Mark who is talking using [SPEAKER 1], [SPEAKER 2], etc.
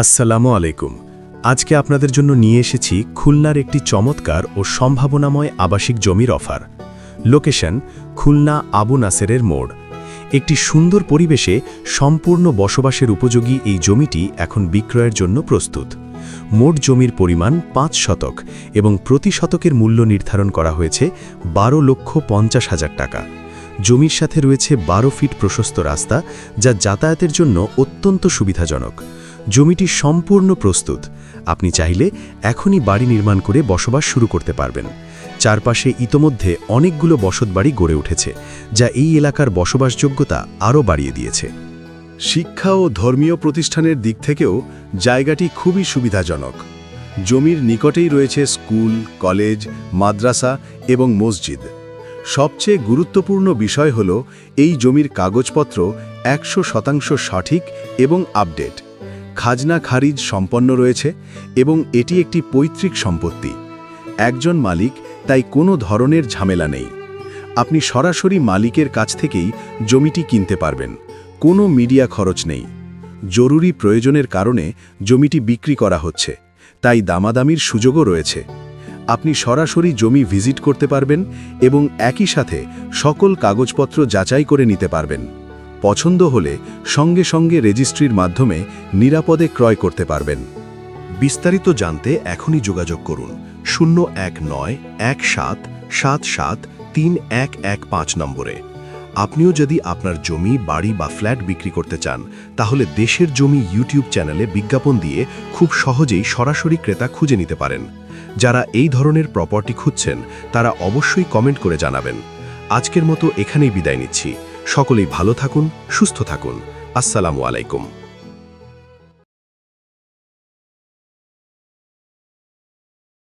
[SPEAKER 1] আসসালামু আলাইকুম। আজকে আপনাদের জন্য নিয়ে এসেছি খুলনার একটি চমৎকার ও সম্ভাবনাময় আবাসিক জমির অফার। লোকেশন খুলনা আবু নাসেরের মোড়। একটি সুন্দর পরিবেশে সম্পূর্ণ বসবাসের উপযোগী এই জমিটি এখন বিক্রয়ের জন্য প্রস্তুত। মোট জমির পরিমাণ ৫ শতক এবং প্রতি শতকের মূল্য নির্ধারণ করা হয়েছে ১২,৫০,০০০ টাকা। জমির সাথে রয়েছে ১২ ফিট প্রশস্ত রাস্তা, যা যাতায়াতের জন্য অত্যন্ত সুবিধাজনক। জমিটি সম্পূর্ণ প্রস্তুত। আপনি চাইলে এখনই বাড়ি নির্মাণ করে বসবাস শুরু করতে পারবেন। চারপাশে ইতোমধ্যে অনেকগুলো বসতবাড়ি গড়ে উঠেছে, যা এই এলাকার বসবাসযোগ্যতা আরও বাড়িয়ে দিয়েছে।
[SPEAKER 2] শিক্ষা ও ধর্মীয় প্রতিষ্ঠানের দিক থেকেও জায়গাটি খুবই সুবিধাজনক। জমির নিকটেই রয়েছে স্কুল, কলেজ, মাদ্রাসা এবং মসজিদ। সবচেয়ে গুরুত্বপূর্ণ বিষয় হল এই জমির কাগজপত্র ১০০% সঠিক এবং আপডেট। খাজনা খারিজ সম্পন্ন রয়েছে এবং এটি একটি পৈতৃক সম্পত্তি। একজন মালিক, তাই কোনো ধরনের ঝামেলা নেই। আপনি সরাসরি মালিকের কাছ থেকেই জমিটি কিনতে পারবেন। কোনো মিডিয়া খরচ নেই। জরুরি প্রয়োজনের কারণে জমিটি বিক্রি করা হচ্ছে, তাই দামাদামির সুযোগও রয়েছে। আপনি সরাসরি জমি ভিজিট করতে পারবেন এবং একই সাথে সকল কাগজপত্র যাচাই করে নিতে পারবেন। পছন্দ হলে সঙ্গে সঙ্গে রেজিস্ট্রির মাধ্যমে নিরাপদে ক্রয় করতে পারবেন।
[SPEAKER 3] বিস্তারিত জানতে এখনই যোগাযোগ করুন 019-1777-3115 নম্বরে। আপনিও যদি আপনার জমি, বাড়ি বা ফ্ল্যাট বিক্রি করতে চান, তাহলে দেশের জমি ইউটিউব চ্যানেলে বিজ্ঞাপন দিয়ে খুব সহজেই সরাসরি ক্রেতা খুঁজে নিতে পারেন। যারা এই ধরনের প্রপার্টি খুঁজছেন, তারা অবশ্যই কমেন্ট করে জানাবেন। আজকের মতো এখানেই বিদায় নিচ্ছি। সকলেই ভালো থাকুন, সুস্থ থাকুন। আসসালামু আলাইকুম।